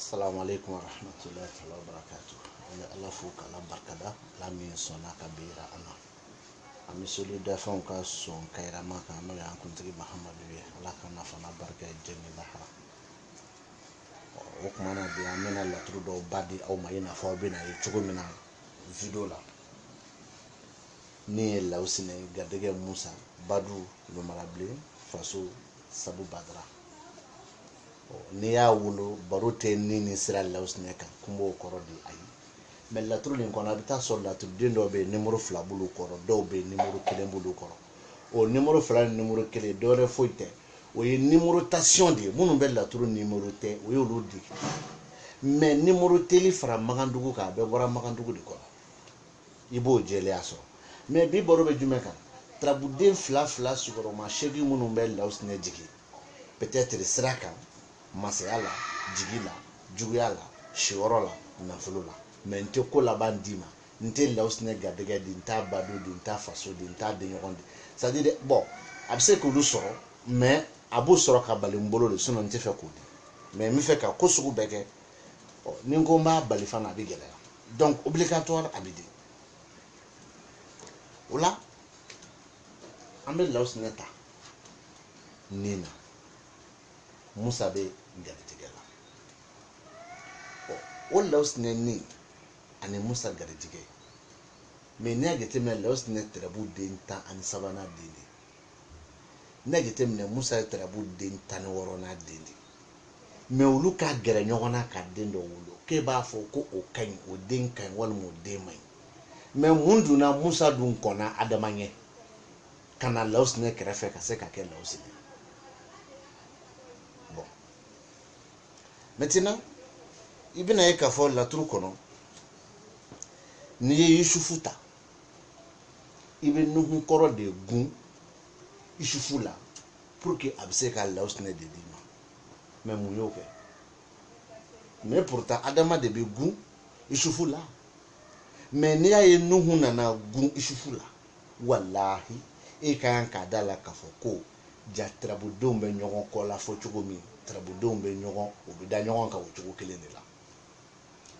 Assalamu alaikum wa rahmatullahi wa barakatuh. Allah fuka la barkada la min sona kabira ana. Ami soli da fon ka son kaira maka no ya kuntigi Muhammadu ye Allah kana fana barka jemi lahara. O kuma na bi amena la trudo badi au mayina fo bina yi chugo mina video la. Ni la usine gadege Musa Badu Lumarable faso Sabu Badra. Ni y'a wolo baro tɛ ni ni sira lawusine kan kumbo kɔrɔ di ayi mais laturu nin kɔnɔ a bɛ taa sɔrɔ laturu den dɔw bɛ numéro 2 bulu kɔrɔ dɔw bɛ numéro 1 bulu kɔrɔ o numéro 2 ni numéro 1 dɔ wɛrɛ foyi tɛ o ye numérotation de ye minnu bɛ laturu numéro tɛ o y'olu di mais numéro teli fara Magandugu kan a bɛɛ bɔra Magandugu de kɔnɔ i b'o jɛlenya sɔrɔ mais bi baro bɛ jumɛn kan tarabuden fila sigiyɔrɔma 8 minnu bɛ lawusine jigi peut-être sira kan masaya la jigi la juguya la siyɔrɔ la nafolo la mais n tɛ ko laban d'i ma n tɛ lawusine garijɛgɛ di n t'a badu di n t'a faso di n t'a denɲɔgɔn di c'est à dire bon a bɛ se k'olu sɔrɔ mais a b'o sɔrɔ ka bali n bolo de sinon n tɛ fɛ k'o di mais n bɛ fɛ ka ko sugu bɛɛ kɛ ni n ko n b'a bali fana a bɛ gɛlɛya donc obligatoire a bɛ di o la an bɛ lawusine ta nin na Musa bɛ garijɛgɛ la o lawusine ni ani Musa garijɛgɛ mais n'i y'a jateminɛ lawusine tɛrɛbu den 13nan den de n'i y'a jateminɛ Musa ye tɛrɛbu den 16nan den de mais olu ka gɛrɛ ɲɔgɔn na ka den dɔ wolo k'e b'a fɔ ko o ka ɲi o den ka ɲi walima o den man ɲi mais mun donna Musa dun kɔnna Adama ɲɛ ka na lawusine kɛrɛfɛ ka se ka kɛ lawusine maintenant i bɛna ye k'a fɔ laturu kɔnɔ n'i ye Yusufu ta i bɛ Nuhu kɔrɔ de gun Yusufu la pour que a bɛ se ka lawusine de d'i ma mais mun y'o kɛ mais pourtant Adama de bɛ gun Yusufu la mais n'i y'a ye Nuhu nana gun Yusufu la walahi e ka kan k'a da la k'a fɔ ko ja tarabudenw bɛ ɲɔgɔn kɔ la fɔ cogo min tarabudenw bɛ ɲɔgɔn u bɛ da ɲɔgɔn kan o cogo kelen de la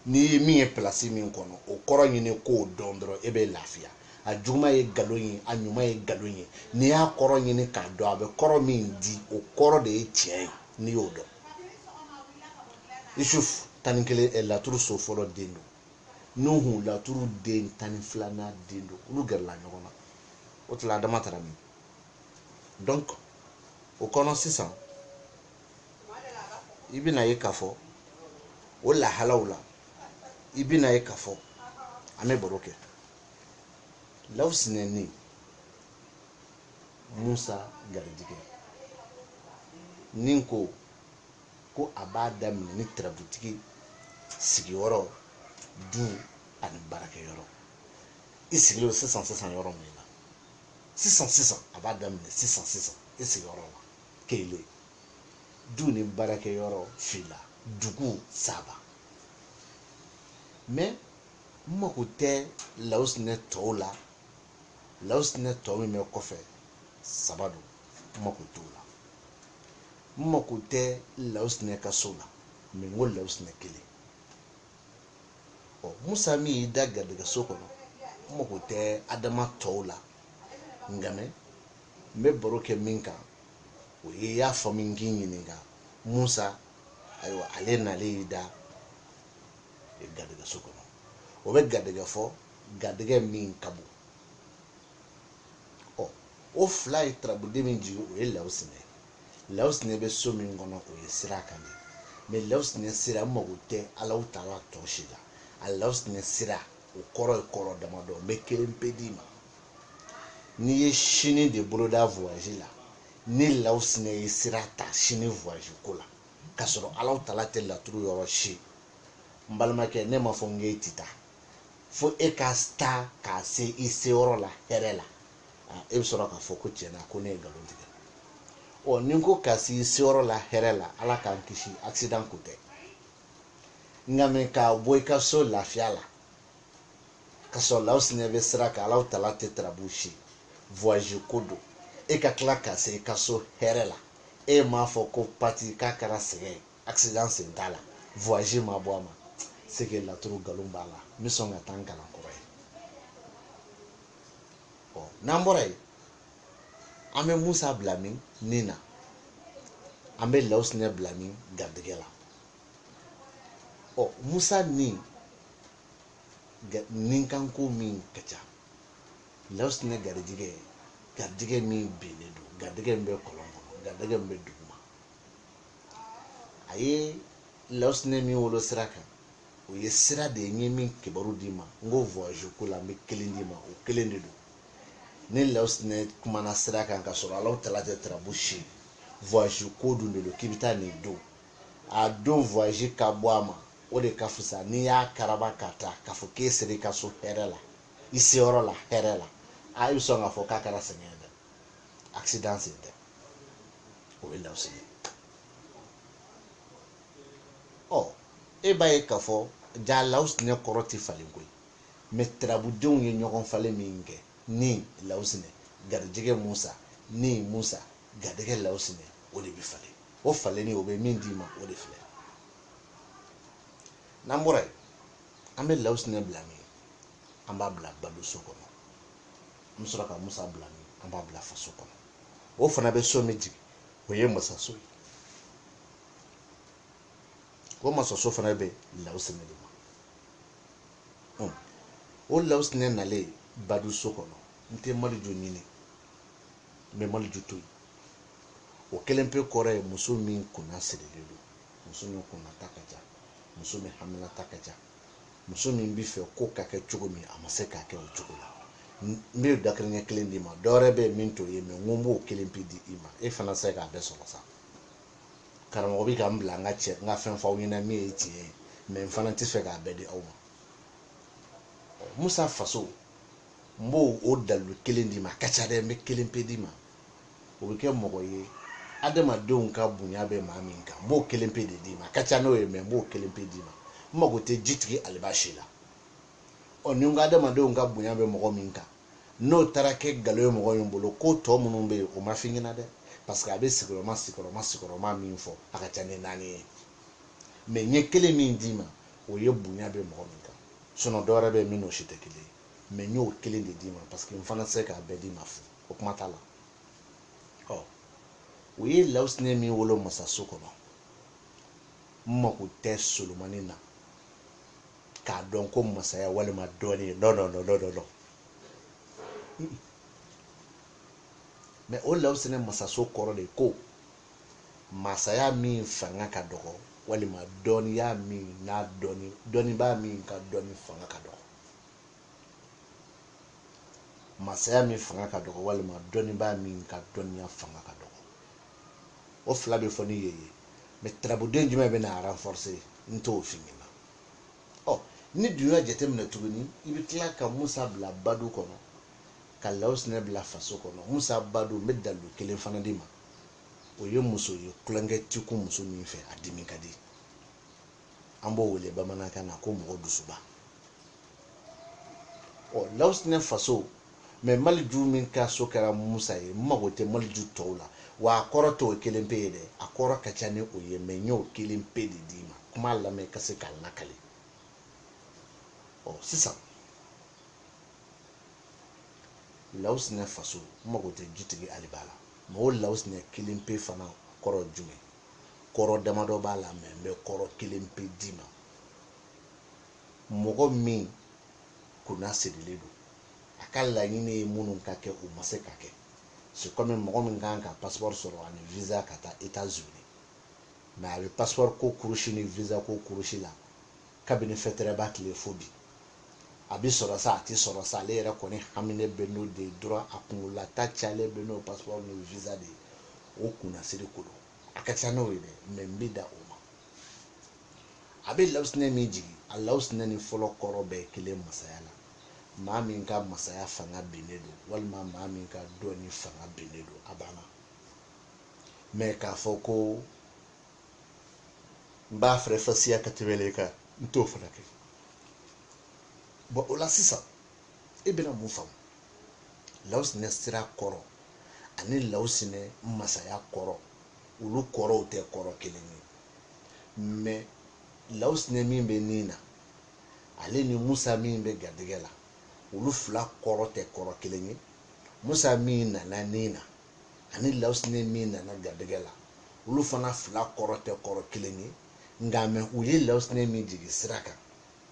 n'i ye min ye place min kɔnɔ o kɔrɔ ɲini k'o dɔn dɔrɔn e bɛ lafiya a juguman ye nkalon ye a ɲuman ye nkalon ye n'i y'a kɔrɔ ɲini k'a dɔn a bɛ kɔrɔ min di o kɔrɔ de ye tiɲɛ ye n'i y'o dɔn Yusufu 11 laturu so fɔlɔ den don Nuhu laturu den 12nan den don olu gɛrɛla ɲɔgɔn na o tila Adama taara min donc o kɔnɔ sisan i bɛna ye k'a fɔ o lahalaw la i bɛna ye k'a fɔ an bɛ baro kɛ lawusine ni Musa garijɛgɛ ni ko a b'a daminɛ ni tarabutigi sigiyɔrɔ du ani baarakɛyɔrɔ i sigilen sisan yɔrɔ min na sisan a b'a daminɛ sisan i sigiyɔrɔ la kelen du ni baarakɛyɔrɔ fila dugu saba mais n mako tɛ lawusine tɔw la lawusine tɔ min bɛ kɔfɛ saba don n mako t'o la n mako tɛ lawusine ka so la mais n ko lawusine kelen Musa min y'i da garijɛgɛ so kɔnɔ n mako tɛ Adama tɔw la nka n bɛ baro kɛ min kan o ye i y'a fɔ min k'i ɲininka Musa ayiwa ale nalen y'i da garijɛgɛ so kɔnɔ o bɛ garijɛgɛ fɔ garijɛgɛ min ka bon o fila ye tarabuden min jigi o ye lawusine bɛ so min kɔnɔ o ye sira kan de mais lawusine sira n mako tɛ Alahu Taala tɔ si la a lawusine sira o kɔrɔ ye kɔrɔ damadɔ n bɛ kelen pe d'i ma n'i ye sini de boloda voyage la ni lawusine ye sira ta sini voyage ko la k'a sɔrɔ Alahu Taala tɛ laturu yɔrɔ si n balimakɛ ne ma fɔ n k'e tɛ taa fo e ka taa k'a se i seyɔrɔ la hɛrɛ la e bɛ sɔrɔ k'a fɔ ko tiɲɛna ko ne ye nkalon tigɛ ni n ko k'a se i seyɔrɔ la hɛrɛ la Ala k'an kisi accident ko tɛ nka mɛ k'a bɔ i ka so lafiya la ka sɔrɔ lawusine bɛ sira kan Alahu Taala tɛ tarabu si voyage ko don e ka tila ka se i ka so hɛrɛ la e m'a fɔ ko pati k'a kɛra sɛgɛn accident sen t'a la voyager ma bɔ a ma c'est que laturu nkalon b'a la n bɛ sɔn ka taa n kalan kɔrɔ ye n'an bɔra yen an bɛ Musa bila min nin na an bɛ Lawusinɛ bila min garijɛgɛ la Musa nin kanko min ka ca Lawusinɛ garijɛgɛ min binnen don garijɛgɛ min bɛ kɔlɔn kɔnɔ garijɛgɛ min bɛ duguma a ye Lawusinɛ min wolo sira kan o ye sira de ye n ye min kibaru d'i ma n ko voyage ko la n bɛ kelen d'i ma o kelen de don ni Lawusinɛ kumana sira kan ka sɔrɔ Alahu Tala tɛ tarabu si voyage ko dun de don k'i bɛ taa nin don a don voyage ka bɔ a ma o de ka fisa n'i y'a karaba ka taa k'a fɔ k'e sera i ka so hɛrɛ la i seyɔrɔ la hɛrɛ la i bɛ sɔn k'a fɔ k'a kɛra sɛgɛn dɛ accident sen tɛ o ye Lawusinɛ e b'a ye k'a fɔ ja Lawusinɛ kɔrɔ tɛ falen koyi mais tarabudenw ye ɲɔgɔn falen min kɛ ni Lawusinɛ garijɛgɛ Musa ni Musa garijɛgɛ Lawusinɛ o de bɛ falen o falenni o bɛ min d'i ma o de filɛ n'an bɔra yen an bɛ Lawusinɛ bila min an b'a bila balo so kɔnɔ an bɛ sɔrɔ ka Musa bila min an b'a bila faso kɔnɔ o fana bɛ so min jigin o ye masaso ye o masaso fana bɛ Lawusinɛ de ma o Lawusinɛ nalen badu so kɔnɔ n tɛ Maliju ɲini n bɛ Maliju to yen o kelen pe kɔrɔ ye muso min kunna sirilen don muso min kunna ta ka ca muso min hamina ta ka ca muso min bɛ fɛ ko ka kɛ cogo min a ma se k'a kɛ o cogo la n bɛ dakɛrɛɲɛ kelen d'i ma dɔwɛrɛ bɛ min t'o ye mais n ko n b'o kelen pe di i ma e fana se k'a bɛɛ sɔrɔ sa karamɔgɔ bɛ ka n bila n ka fɛn f'aw ɲɛna min ye tiɲɛ ye mais n fana tɛ fɛ k'a bɛɛ di aw ma Musa faso n b'o o dalilu kelen d'i ma a ka ca dɛ n bɛ kelen pe d'i ma o bɛ kɛ mɔgɔ ye adamadenw ka bonya bɛ maa min kan n b'o kelen pe de d'i ma a ka ca n'o ye mais n b'o kelen pe d'i ma n mago tɛ jitigi Alibasi la ni n ko adamadenw ka bonya bɛ mɔgɔ min kan n'o taara kɛ nkalon ye mɔgɔ min bolo ko tɔ minnu bɛ yen o ma f'i ɲɛna dɛ parce que a bɛ sigiyɔrɔma min fɔ a ka ca ni 4 ye mais n ye kelen min d'i ma o ye bonya bɛ mɔgɔ min kan sinon dɔwɛrɛ bɛ yen min n'o si tɛ kelen ye mais n y'o kelen de d'i ma parce que n fana tɛ se k'a bɛɛ d'i ma fu o kuma t'a la o ye Lawusinɛ min wolo masaso kɔnɔ n mago tɛ Solomani na k'a dɔn ko masaya walima dɔɔnin non mais o Lawusinɛ masaso kɔrɔ de ko masaya min fanga ka dɔgɔ walima dɔnniya min n'a dɔnnibaa min ka dɔnni fanga ka dɔgɔ masaya min fanga ka dɔgɔ walima dɔnnibaa min ka dɔnniya fanga ka dɔgɔ o fila bɛ fɔ ni ye mais tarabuden jumɛn bɛ na renforcer n t'o f'i ɲɛna ni dun y'a jateminɛ tuguni i bɛ tila ka Musa bila badu kɔnɔ ka Lawusinɛ bila faso kɔnɔ Musa badu n bɛ dalilu kelen fana d'i ma o ye muso ye kulonkɛ ti kun muso min fɛ a dimi ka di an b'o wele bamanankan na ko mɔgɔ dusuba Lawusinɛ faso mais Maliju min ka so kɛra Musa ye n mago tɛ Maliju tɔw la wa a kɔrɔ t'o kelen pe ye dɛ a kɔrɔ ka ca ni o ye mais n y'o kelen pe de d'i ma kuma lamɛn ka se k'a lakale sisan Lawusinɛ faso n mago tɛ jitigi Aliba la mais o Lawusinɛ kelen pe fana kɔrɔ jumɛn kɔrɔ damadɔ b'a la mais n bɛ kɔrɔ kelen pe d'i ma mɔgɔ min kunna sirilen don a ka laɲini ye minnu ka kɛ o ma se ka kɛ c'est comme mɔgɔ min kan ka passeport sɔrɔ ani visa ka taa États-Unis mais a bɛ passeport ko kurusi ni visa ko kurusi la kabini fɛtɛrɛba tile fo bi a bɛ sɔrɔ sa a tɛ sɔrɔ sa ale yɛrɛ kɔni haminen bɛ n'o de ye dɔrɔn a kunkololata cayalen bɛ n'o passeport ni visa de ye o kunnasiri ko don a ka ca n'o ye dɛ mais n bɛ da o ma a bɛ Lawusinɛ min jigin a Lawusinɛ ni fɔlɔ kɔrɔ bɛɛ ye kelen masaya la maa min ka masaya fanga binnen don walima maa min ka dɔnni fanga binnen don a banna mais k'a fɔ ko n b'a fɛrɛ fasiya ka tɛmɛlen kan n t'o fana kɛ o la sisan e bɛna mun faamu Lawusinɛ sira kɔrɔ ani Lawusinɛ masaya kɔrɔ olu kɔrɔw tɛ kɔrɔ kelen ye mais lawusne min be nina ale ni Musa min be gadigɛ la olu fila kɔrɔ tɛ kɔrɔ kelen ye. Musa min nana nina ani lawusne min nana gadigɛ la olu fana fila kɔrɔ tɛ kɔrɔ kelen ye. Nka mɛ u ye lawusne min jigi sira kan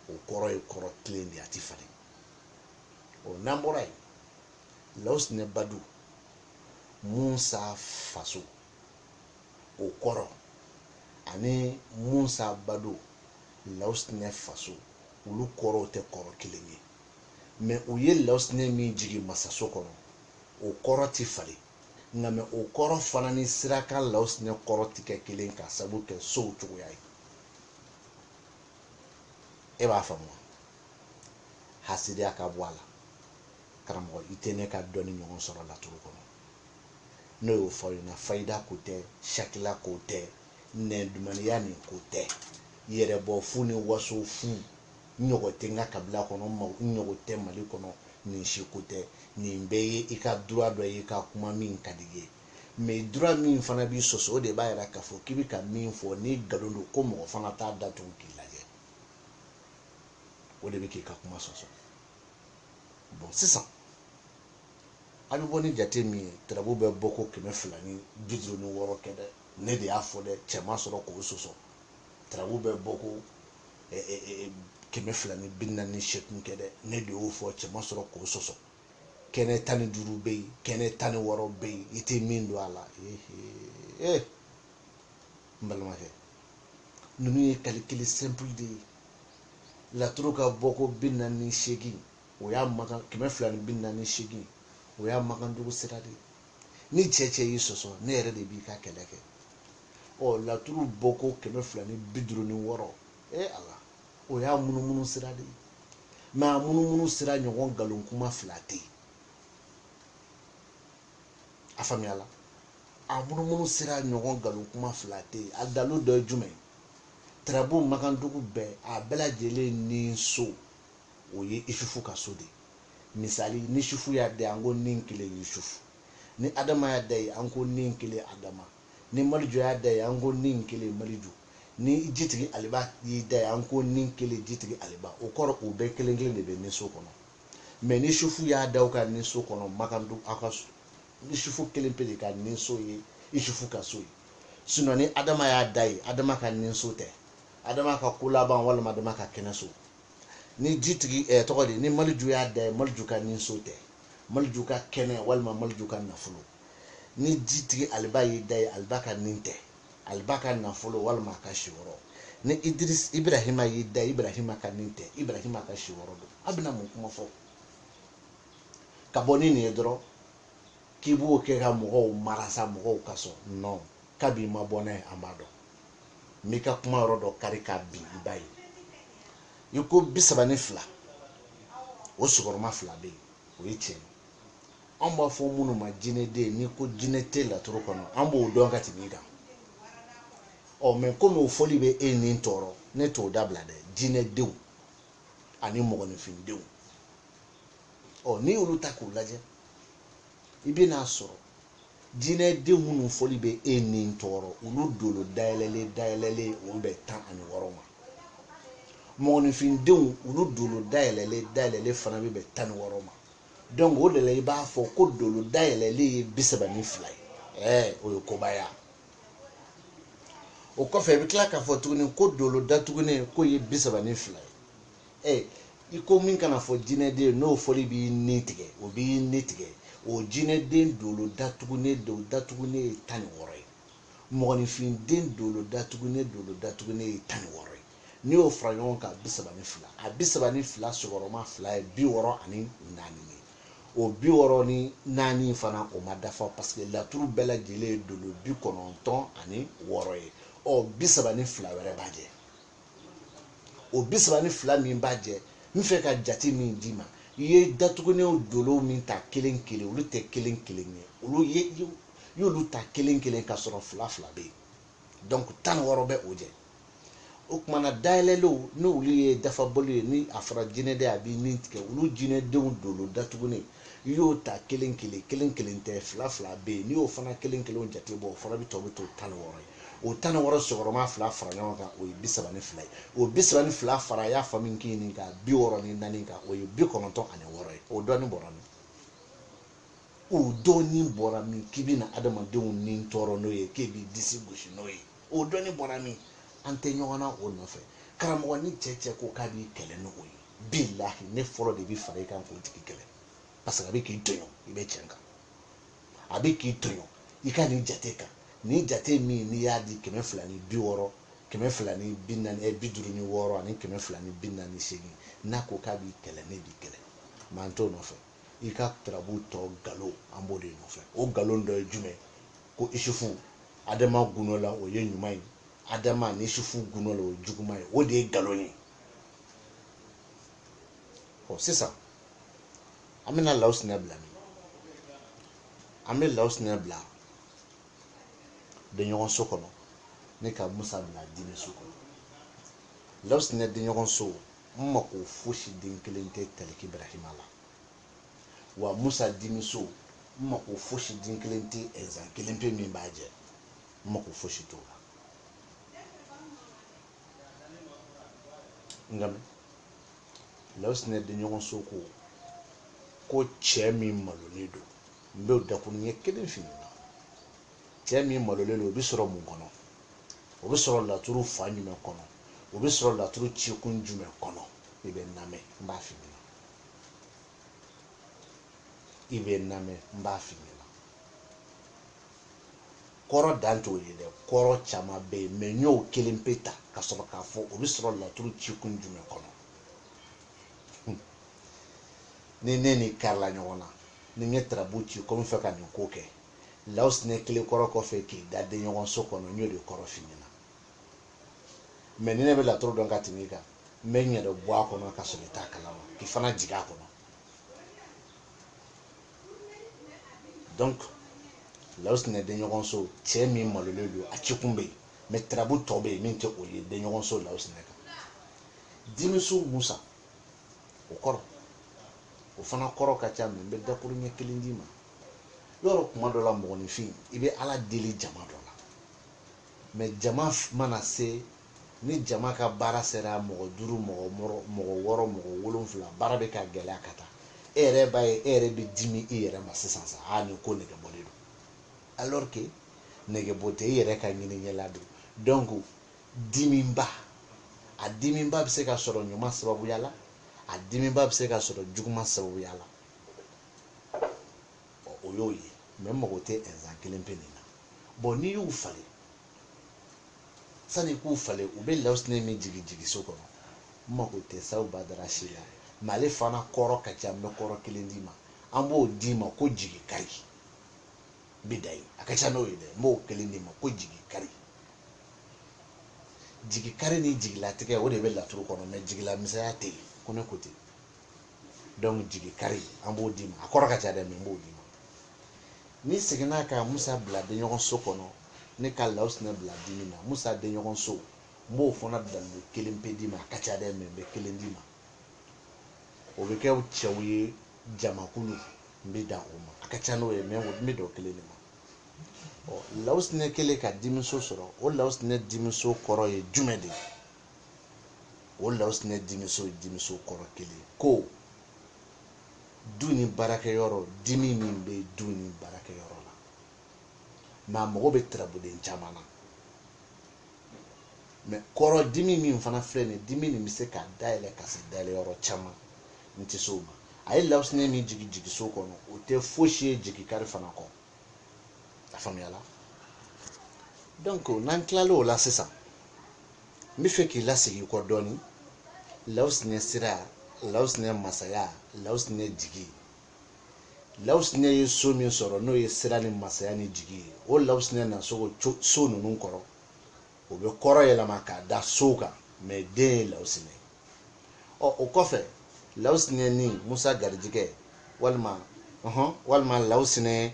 o kɔrɔ ye kɔrɔ kelen de a ti falen. O n'an bɔra yen lawusne badu Musa faso o kɔrɔ ani Musa badu lawusne faso olu kɔrɔw tɛ kɔrɔ kelen ye. Mais u ye lawusne min jigi masaso kɔnɔ o kɔrɔ ti falen. Nka mɛ o kɔrɔ fana ni siraka lawusne kɔrɔ ti kɛ kelen ka sabu kɛ sow cogoya ye. E b'a faamu wa? Hasidiya ka bɔ a la. Karamɔgɔ i tɛ ne ka dɔnni ɲɔgɔn sɔrɔ laturu kɔnɔ. N'o y'o fɔ ɲɛna fayida ko tɛ sakila ko tɛ nɛndumaniya nin ko tɛ yɛrɛbɔ fu ni waso fu ɲɔgɔn tɛ n ka kabila kɔnɔ ɲɔgɔn tɛ Mali kɔnɔ nin si ko tɛ. Nin bɛɛ ye i ka droit dɔ ye i ka kuma min ka di ye. Mais droit min fana b'i sɔsɔ o de b'a yira k'a fɔ k'i bɛ ka min fɔ ni nkalon don ko mɔgɔ fana t'a datugu k'i lajɛ. O de bɛ k'i ka kuma sɔsɔ. Bon sisan a bɛ bɔ ni jate min ye tarabu bɛ bɔ ko 256 kɛ dɛ. Ne de y'a fɔ dɛ cɛ ma sɔrɔ k'o sɔsɔ. Tarabu bɛ bɔ ko 248 kɛ dɛ. Ne de y'o fɔ cɛ ma sɔrɔ k'o sɔsɔ. Kɛnɛ 15 bɛ yen kɛnɛ 16 bɛ yen i tɛ min don a la. N balimakɛ ninnu ye calcul simple de ye. Laturu ka bɔ ko 48 o y'a makan 248 o y'a makanjugu sira de ye. Ni cɛ y'i sɔsɔ ne yɛrɛ de b'i ka kɛlɛ kɛ. Laturu bɔ ko 256 ala o y'a munumunu sira de ye. Mais a munumunu sira ɲɔgɔn nkalon kuma fila tɛ yen. A faamuyala? A munumunu sira ɲɔgɔn nkalon kuma fila tɛ yen. A dalu dɔ ye jumɛn? Tarabu makanjugu bɛɛ a bɛɛ lajɛlen ni so o ye Isufu ka so de. Misali ni Isufu y'a da an ko ni kelen Isufu. Ni Adama y'a da ye an ko ni kelen Adama. Ni Maliju y'a da ye an ko ni kelen Maliju. Ni jitigi Aliba y'i da ye an ko ni kelen jitigi Aliba. O kɔrɔ o bɛɛ kelen kelen de bɛ ni so kɔnɔ. Mais ni Isufu y'a da o ka ni so kɔnɔ makanjugu aw ka Isufu kelen pe de ka ni so ye Isufu ka so ye. Sinon ni Adama y'a da ye Adama ka ni so tɛ. Adama ka ko laban walima Adama ka kɛnɛ so. Ni jitigi tɔgɔ de ni Maliju y'a da ye Maliju ka ni so tɛ. Maliju ka kɛnɛ walima Maliju ka nafolo. Ni jitigi Aliba y'i da ye Aliba ka nin tɛ. Aliba ka nafolo walima ka siyɔrɔ. Ni Ibrahima y'i da ye Ibrahima ka nin tɛ. Ibrahima ka siyɔrɔ don. A bɛna mun kuma fɔ? Ka bɔ ni nin ye dɔrɔn k'i b'o kɛ ka mɔgɔw mara sa mɔgɔw ka sɔn. Non kabi ma bɔ n'a ye an b'a dɔn. N b'i ka kuma yɔrɔ dɔ kari k'a bin i b'a ye. I ko 32 o sigiyɔrɔma 2 bɛ yen o ye tiɲɛ ye. An b'a fɔ minnu ma jinɛden n'i ko jinɛ tɛ laturu kɔnɔ an b'o dɔn ka tɛmɛ i kan. Mais komi o fɔli bɛ e ni tɔɔrɔ ne t'o dabila dɛ. Jinɛdenw ani mɔgɔninfindenw. N'i y'olu ta k'u lajɛ i bɛna sɔrɔ jinɛdenw minnu fɔli bɛ e ni tɔɔrɔ olu dolo dayɛlɛlen o bɛ 16 ma. Mɔgɔninfindenw olu dolo dayɛlɛlen fana bɛ bɛn 16 ma. Donc o de la i b'a fɔ ko dolo dayɛlɛlen ye 32 ye. O ye kobaya. O kɔfɛ i bɛ tila k'a fɔ tuguni ko dolo datugunen k'o ye 32 ye. I ko min kana fɔ jinɛden n'o fɔli b'i ni tigɛ o b'i ni tigɛ. O jinɛden dolo datugunen ye 16 ye. Mɔgɔninfinden dolo datugunen ye 16 ye. N'i y'o fara ɲɔgɔn kan 32 a 32 sigiyɔrɔma 2 ye 64 ye. O 64 fana o ma dafa parce que laturu bɛɛ lajɛlen ye dolo 96 ye. 32 wɛrɛ b'a jɛ. O 32 min b'a jɛ n fɛ ka jate min d'i ma i ye datugunen dolo min ta kelen kelen olu tɛ kelen kelen ye. Olu y'olu ta kelen kelen ka sɔrɔ 2 bɛ yen. Donc 16 bɛ o jɛ. O kumana dayɛlɛlenw n'olu ye dafabɔli ye ni a fɔra jinɛden a b'i ni tigɛ olu jinɛdenw dolo datugunen i y'o ta kelen kelen tɛ 2 bɛ yen n'i y'o fana kelen kelen jate bɔ o fana bɛ to 16 ye. o tan wɔɔrɔ sɔgɔma fila fara ɲɔgɔn kan o ye 32 ye o 32 fara y'a fa min kini ka 64 kan o ye 96 ye o dɔɔni bɔra min o dɔɔni bɔra min k'i bɛna adamadenw ni tɔɔrɔ n'o ye k'i b'i disi gosi n'o ye o dɔɔni bɔra min an tɛ ɲɔgɔn na o nɔfɛ karamɔgɔ ni cɛ ko k'a b'i kɛlɛ n'o ye bilahi ne fɔlɔ de bɛ fara i kan k'o tigi kɛlɛ parce que a bɛ k'i tɔɲɔ i bɛ tiɲɛ kan a bɛ k'i tɔɲɔ i ka nin jate kan ni jate min n'i y'a di 260 246 ani 248 n'a ko k'a b'i kɛlɛ ne b'i kɛlɛ mais an t'o nɔfɛ i ka turabu tɔ nkalon an b'o de nɔfɛ o nkalon dɔ ye jumɛn ko isufu adama gundo la o ye ɲuman ye adama ni isufu gundo la o ye juguman ye o de ye nkalon ye ɔ sisan an bɛna Lawusinɛ bila min an bɛ Lawusinɛ bila denɲɔgɔn so kɔnɔ ne ka Musa bila dimi so kɔnɔ Lawusinɛ denɲɔgɔn so n mako fosi den kelen tɛ Taliki Ibrahima la wa Musa dimi so n mako fosi den kelen tɛ ɛnzan kelen pe min b'a jɛ n mako fosi t'o la nka Lawusinɛ denɲɔgɔn so ko cɛ min malolen don n bɛ o dakuru ɲɛ kelen f'i ɲɛna cɛ min malolen don o bɛ sɔrɔ mun kɔnɔ o bɛ sɔrɔ laturu fa jumɛn kɔnɔ o bɛ sɔrɔ laturu cikun jumɛn kɔnɔ i bɛ n lamɛn n b'a f'i ɲɛna i bɛ n lamɛn n b'a f'i ɲɛna kɔrɔ dan t'o ye dɛ kɔrɔ caman bɛ yen mais n y'o kelen pe ta ka sɔrɔ k'a fɔ o bɛ sɔrɔ laturu cikun jumɛn kɔnɔ ni ne ni karila ɲɔgɔn na ni n ye tarabu ci ko n fɛ ka nin ko kɛ Lawusinɛ kelen kɔrɔ kɔfɛ k'i da denɲɔgɔn so kɔnɔ n y'o de kɔrɔ f'i ɲɛna mais ni ne bɛ laturu dɔn ka tɛmɛ i kan n bɛ n yɛrɛ bɔ a kɔnɔ ka sɔrɔ i t'a kalama k'i fana jigin a kɔnɔ donc Lawusinɛ denɲɔgɔn so cɛ min malolen don a cikun bɛ yen mais tarabu tɔ bɛ yen min tɛ o ye denɲɔgɔn so Lawusinɛ kan dimiso Musa o kɔrɔ o fana kɔrɔ ka ca mais n bɛ dakuru ɲɛ kelen d'i ma yɔrɔ kuma dɔ la mɔgɔninfin i bɛ ala deli jama dɔ la mais jama mana se ni jama ka baara sera mɔgɔ 5 mɔgɔ 6 mɔgɔ 7 baara bɛ ka gɛlɛya ka taa e yɛrɛ b'a ye e yɛrɛ bɛ dimi i yɛrɛ ma sisan sa nin ko nege bɔlen don alors que nege bɔ tɛ i yɛrɛ ka ɲini ɲɛla don donc dimiba a dimiba bɛ se ka sɔrɔ ɲuman sababuya la a dimiba bɛ se ka sɔrɔ juguman sababuya la o y'o ye mais n mago tɛ ɛnzan kelen pe nin na bon n'i y'u falen sani k'u falen u bɛ Lawusinɛ min jigi so kɔnɔ n mago tɛ Sabu Badara si la mais ale fana kɔrɔ ka ca n bɛ kɔrɔ kelen d'i ma an b'o d'i ma ko jigi kari bi da ye a ka ca n'o ye dɛ n b'o kelen d'i ma ko jigi kari jigi kari ni jigilatigɛ o de bɛ laturu kɔnɔ mais jigilamisɛnya tɛ yen ko ne ko ten donc jigi kari an b'o d'i ma a kɔrɔ ka ca dɛ mais n b'o d'i ma ni seginna ka Musa bila denɲɔgɔn so kɔnɔ ne ka Lawusinɛ bila dimi na Musa denɲɔgɔn so n b'o fana dalu kelen pe d'i ma a ka ca dɛ mais n bɛ kelen d'i ma o bɛ kɛ cɛw ye jamakulu n bɛ dan o ma a ka ca n'o ye mais n bɛ dan o kelen de ma Lawusinɛ kelen ka dimiso sɔrɔ o Lawusinɛ dimiso kɔrɔ ye jumɛn de ye o Lawusinɛ dimiso ye dimiso kɔrɔ kelen ko du ni baarakɛyɔrɔ dimi min bɛ du ni baarakɛyɔrɔ la mais a mago bɛ tarabuden caman na mais kɔrɔ dimi min fana filɛ nin dimi nin bɛ se ka dayɛlɛ ka se dayɛlɛyɔrɔ caman n tɛ s'o ma a ye Lawusinɛ min jigi so kɔnɔ o tɛ fosi ye jigi kari fana kɔ a faamuyala donc n'an tilala o la sisan n bɛ fɛ k'i lasegin kɔ dɔɔni Lawusinɛ sira Lawusinɛ masaya Lawusinɛ jigi Lawusinɛ ye so min sɔrɔ n'o ye sira ni masaya ni jigi ye o Lawusinɛ na so ninnu kɔrɔ o bɛ kɔrɔ yɛlɛma k'a da so kan mais den ye Lawusinɛ o kɔfɛ Lawusinɛ ni Musa garijɛgɛ walima Lawusinɛ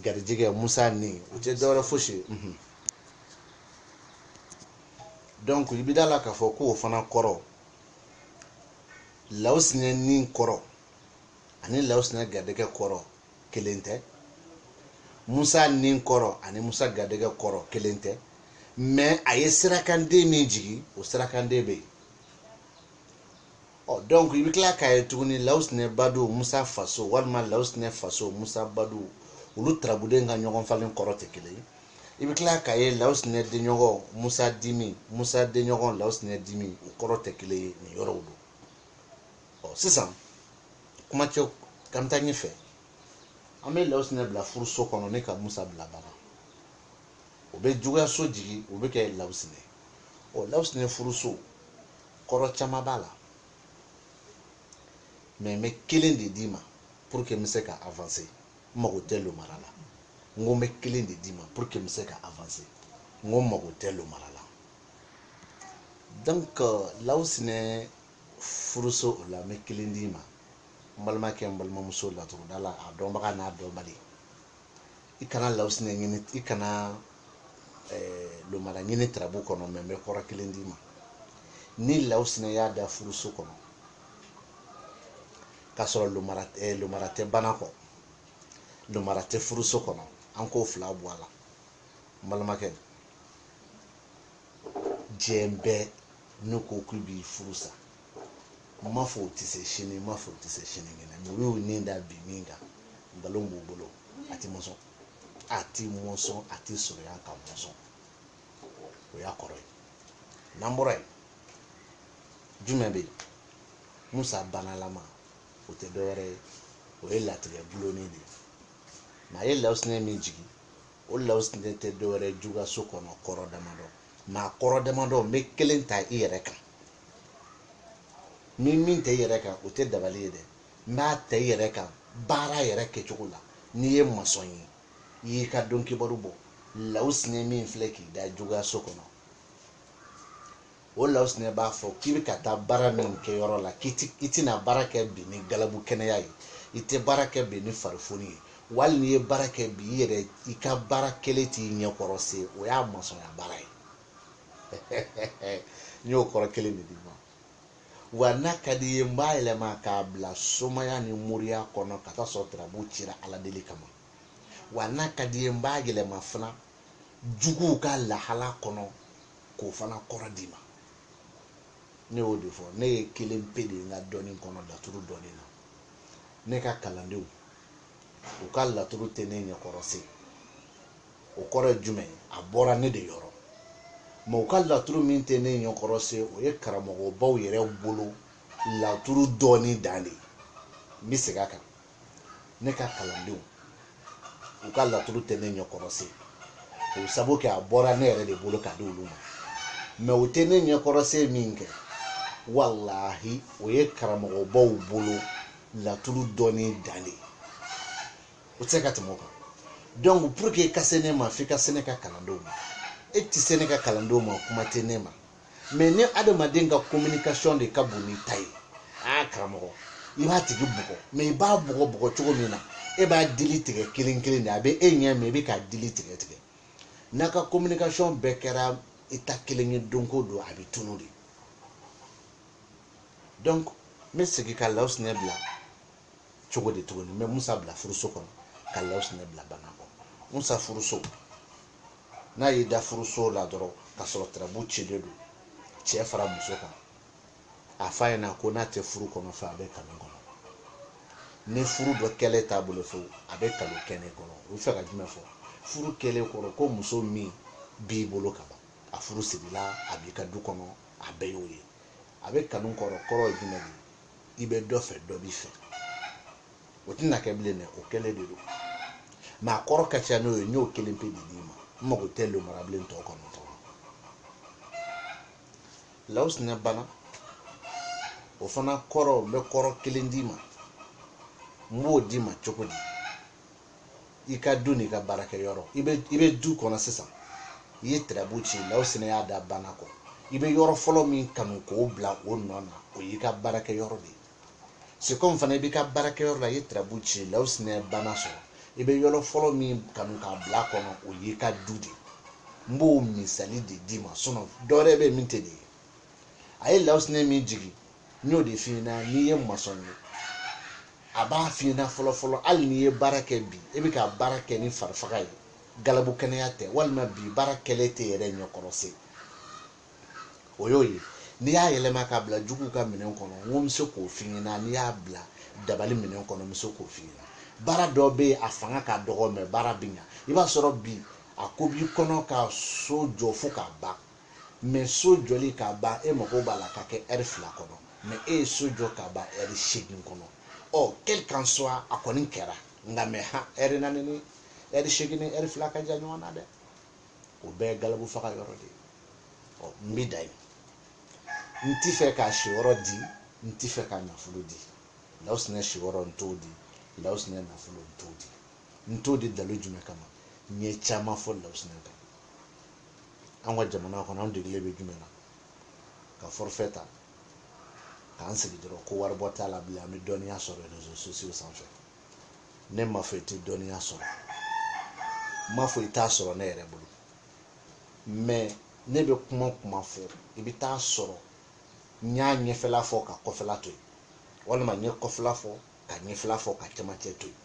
garijɛgɛ Musa ni o tɛ dɔwɛrɛ fosi ye donc i bɛ da la k'a fɔ ko o fana kɔrɔ Lawusinɛ ni kɔrɔ ani Lawusinɛ garijɛgɛ kɔrɔ kelen tɛ Musa ni kɔrɔ ani Musa garijɛgɛ kɔrɔ kelen tɛ mais a ye sirakanden min jigi o sirakanden bɛ yen donc i bɛ tila k'a ye tuguni Lawusinɛ Badu Musa faso walima Lawusinɛ faso Musa Badu olu tarabuden ka ɲɔgɔn falen kɔrɔ tɛ kelen ye i bɛ tila k'a ye Lawusinɛ denɲɔgɔn Musa Dimi Musa denɲɔgɔn Lawusinɛ Dimi o kɔrɔ tɛ kelen ye nin yɔrɔw don sisan kuma cɛ k'an taa ɲɛfɛ an bɛ Lawusinɛ bila furuso kɔnɔ ne ka Musa bila bana o bɛ juguyaso jigi o bɛ kɛ Lawusinɛ Lawusinɛ furuso kɔrɔ caman b'a la mais n bɛ kelen de d'i ma pour que n bɛ se ka avancer n mago tɛ lomara la n ko n bɛ kelen de d'i ma pour que n bɛ se ka avancer n ko n mago tɛ lomara la donc Lawusinɛ furuso o la n bɛ kelen d'i ma n balimakɛ n balimamuso laturuda la a dɔnbaga n'a dɔnbali i kana Lawusinɛ ɲini i kana lomara ɲini tarabu kɔnɔ mais n bɛ kɔrɔ kelen d'i ma ni Lawusinɛ y'a da furuso kɔnɔ k'a sɔrɔ lomara tɛ bana kɔ lomara tɛ furuso kɔnɔ an k'o fila bɔ a la n balimakɛ diɲɛ bɛɛ n'u ko k'u b'i furu sa n m'a fɔ o tɛ se sini n m'a fɔ o tɛ se sinikɛnɛ mais u y'u nin da bi min kan nkalon b'u bolo a tɛ mɔsɔn a tɛ mɔsɔn a tɛ sɔrɔya ka mɔsɔn o y'a kɔrɔ ye n'an bɔra yen jumɛn bɛ yen Musa banalama o tɛ dɔwɛrɛ ye o ye latigɛ bulonni de ye mais a ye Lawusinɛ min jigi o Lawusinɛ tɛ dɔwɛrɛ ye juguyaso kɔnɔ kɔrɔ damadɔ mais a kɔrɔ damadɔ n bɛ kelen ta i yɛrɛ kan ni min tɛ i yɛrɛ kan o tɛ dabali ye dɛ n b'a ta i yɛrɛ kan baara yɛrɛ kɛcogo la n'i ye masɔn ye i y'i ka dɔn kibaru bɔ Lawusinɛ min filɛ k'i da juguyaso kɔnɔ o Lawusinɛ b'a fɔ k'i bɛ ka taa baara min kɛ yɔrɔ la k'i tɛna baara kɛ bi ni galabu kɛnɛya ye i tɛ baara kɛ bi ni farifoni ye wali n'i ye baara kɛ bi i yɛrɛ i ka baara kɛlen t'i ɲɛkɔrɔ se o y'a masɔnya baara ye n y'o kɔrɔ kelen de d'i ma wa n'a ka di ye n b'a yɛlɛma k'a bila somaya ni moriya kɔnɔ ka taa sɔrɔ tarabu cira ala deli kama wa n'a ka di ye n b'a yɛlɛma fana juguw ka lahala kɔnɔ k'o fana kɔrɔ d'i ma ne y'o de fɔ ne ye kelen pe de ye n ka dɔnni kɔnɔ laturu dɔnni na ne ka kalandenw u ka laturu tɛ ne ɲɛkɔrɔ se o kɔrɔ ye jumɛn ye a bɔra ne de yɔrɔ mais u ka laturu min tɛ ne ɲɛkɔrɔ se o ye karamɔgɔbaw yɛrɛ bolo laturu dɔnni dan de ye n bɛ segin a kan ne ka kalandenw u ka laturu tɛ ne ɲɛkɔrɔ se o sabu kɛ a bɔra ne yɛrɛ de bolo ka di olu ma mais o tɛ ne ɲɛkɔrɔ se min kɛ walahi o ye karamɔgɔbaw bolo laturu dɔnni dan de ye o tɛ se ka tɛmɛ o kan donc pour que i ka se ne ma f'i ka se ne ka kalandenw ma e tɛ se ne ka kalandenw ma kuma tɛ ne ma mais ni adamaden ka communication de ka bon n'i ta ye karamɔgɔ i b'a tigi bugɔ mais i b'a bugɔ cogo min na e b'a dili tigɛ kelen kelen de a bɛ e ɲɛ mais i bɛ k'a dili tigɛ tigɛ n'a ka communication bɛɛ kɛra état kelen ye don o don a bɛ tunu de donc n bɛ segin ka Lawusinɛ bila cogo di tuguni n bɛ Musa bila furuso kɔnɔ ka Lawusinɛ bila bana kɔnɔ Musa furuso n'a y'i da furuso la dɔrɔn ka sɔrɔ tarabu cilen don cɛ fara muso kan a f'a ɲɛna ko n'a tɛ furu kɔnɔ fɛ a bɛ kanu kɔnɔ ni furu dɔ kɛlen t'a bolo fɛ a bɛ kalo kɛnɛ kɔnɔ o bɛ fɛ ka jumɛn fɔ furu kɛlen kɔrɔ ko muso min b'i bolo ka ban a furu sirila a b'i ka du kɔnɔ a bɛɛ y'o ye a bɛ kanu kɔrɔ ye jumɛn ye i bɛ dɔ fɛ dɔ b'i fɛ o tɛna kɛ bilen dɛ o kɛlen de don mais a kɔrɔ ka ca n'o ye n y'o kelen pe de d'i ma n mago tɛ lomara bilen tɔ kɔnɔ Lawusinɛ bana o fana kɔrɔ n bɛ kɔrɔ kelen d'i ma n b'o d'i ma cogo di i ka du n'i ka baarakɛyɔrɔ i bɛ du kɔnɔ sisan i ye tarabu ci Lawusinɛ y'a da bana kɔ i bɛ yɔrɔ fɔlɔ min kanu k'o bila o nɔ na o y'i ka baarakɛyɔrɔ de ye c'est comme fana i b'i ka baarakɛyɔrɔ la i ye tarabu ci Lawusinɛ bana sɔrɔ i bɛ yɔrɔ fɔlɔ min kanu k'a bila kɔnɔ o y'i ka du de ye n b'o misali de d'i ma sinon dɔwɛrɛ bɛ yen min tɛ nin ye a ye Lawusinɛ min jigi n y'o de f'i ɲɛna n'i ye masɔn ye a b'a f'i ɲɛna fɔlɔ hali n'i ye baara kɛ bi e bɛ ka baara kɛ ni farifaga ye galabu kɛnɛya tɛ walima bi baara kɛlɛ tɛ yɛrɛ ɲɛkɔrɔse o y'o ye n'i y'a yɛlɛma k'a bila jugu ka minɛn kɔnɔ n ko n bɛ se k'o f'i ɲɛna n'i y'a bila dabali minɛn kɔnɔ n bɛ se k'o f'i ɲɛna baara dɔ bɛ yen a fanga ka dɔgɔ mɛ baara bɛ ɲa i b'a sɔrɔ bi a ko b'i kɔnɔ ka so jɔ fo k'a ban mɛ so jɔli k'a ban e mago b'a la ka kɛ ɛri 2 kɔnɔ mɛ e ye so jɔ k'a ban ɛri 8 kɔnɔ quel qu'en soit a kɔni kɛra nka mɛ ɛri 4 ni ɛri 8 ni ɛri 2 ka jan ɲɔgɔn na dɛ o bɛɛ ye galabu faga yɔrɔ de ye n bɛ da yen n t'i fɛ ka si yɔrɔ di n t'i fɛ ka nafolo di Lawusinɛ si yɔrɔ n t'o di Lawusinɛ nafolo n t'o di n t'o di dalu jumɛn kama n ye caman fɔ Lawusinɛ kan an ka jamana kɔnɔ an degelen bɛ jumɛn na ka forfait ta k'an sigi dɔrɔn ko wari bɔ t'a la bilen an bɛ dɔnniya sɔrɔ réseaux sociaux sanfɛ ne m'a fɔ i tɛ dɔnniya sɔrɔ n m'a fɔ i t'a sɔrɔ ne yɛrɛ bolo mais ne bɛ kuma fɔ i bɛ taa sɔrɔ n y'a ɲɛfɛla fɔ ka kɔfɛla to yen walima n ye kɔfɛla fɔ ka ɲɛfɛla fɔ ka cɛmancɛ to yen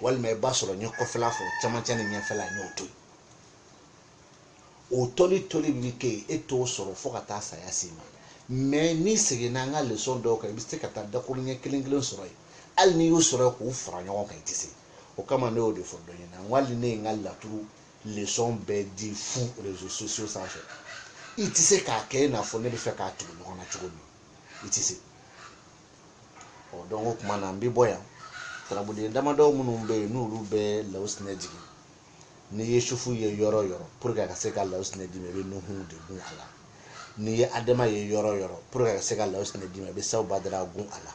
walima i b'a sɔrɔ n ye kɔfɛla fɔ cɛmancɛ ni ɲɛfɛla n y'o to yen o toli bɛ kɛ e t'o sɔrɔ fo ka taa saya s'i ma mais n'i seginna an ka leçon dɔw kan i bɛ se ka taa dakuru ɲɛ kelen sɔrɔ yen hali n'i y'o sɔrɔ k'u fara ɲɔgɔn kan i tɛ se o kama ne y'o de fɔ dɔ ɲɛna n ko hali ne ye n ka laturu leçon bɛɛ di fu réseaux sociaux sanfɛ i tɛ se k'a kɛ i n'a fɔ ne bɛ fɛ k'a tugu ɲɔgɔn na cogo min i tɛ se donc o tuma na n bɛ bɔ yan tarabuden damadɔ minnu bɛ yen n'olu bɛ Lawusinɛ jigin n'i ye sufu ye yɔrɔ o yɔrɔ pour que a ka se ka Lawusinɛ d'i ma i bɛ Nuhun de gun a la n'i ye Adama ye yɔrɔ o yɔrɔ pour que a ka se ka Lawusinɛ d'i ma i bɛ Sawu Badara gun a la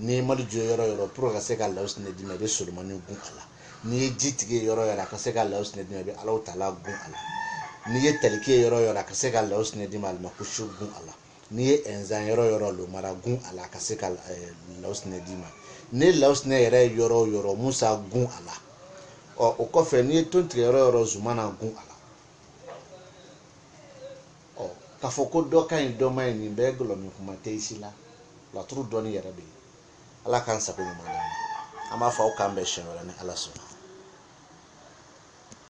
n'i ye Malijo ye yɔrɔ o yɔrɔ pour que a ka se ka Lawusinɛ d'i ma i bɛ Solomani gun a la n'i ye Jitigi ye yɔrɔ o yɔrɔ a ka se ka Lawusinɛ d'i ma i bɛ Alahu Taala gun a la n'i ye Taliki ye yɔrɔ o yɔrɔ a ka se ka Lawusinɛ d'i ma Alimakushi gun a la n'i ye Ɛnzan yɔrɔ o yɔrɔ Lomara gun a la a ka se ka Lawusinɛ d'i ma n'i ye Lawusinɛ yɛrɛ ye yɔrɔ o yɔrɔ Musa gun a la o kɔfɛ n'i ye Tontigɛ yɔrɔ o yɔrɔ Zumana gun a la k'a fɔ ko dɔ ka ɲi dɔ ma ɲi nin bɛɛ gɔlɔmi kuma tɛ i si la laturu dɔnni yɛrɛ bɛ yen Ala k'an sago ɲuman d'an ma an b'a fɔ aw k'an bɛn siɲɛ wɛrɛ ni Ala sɔnna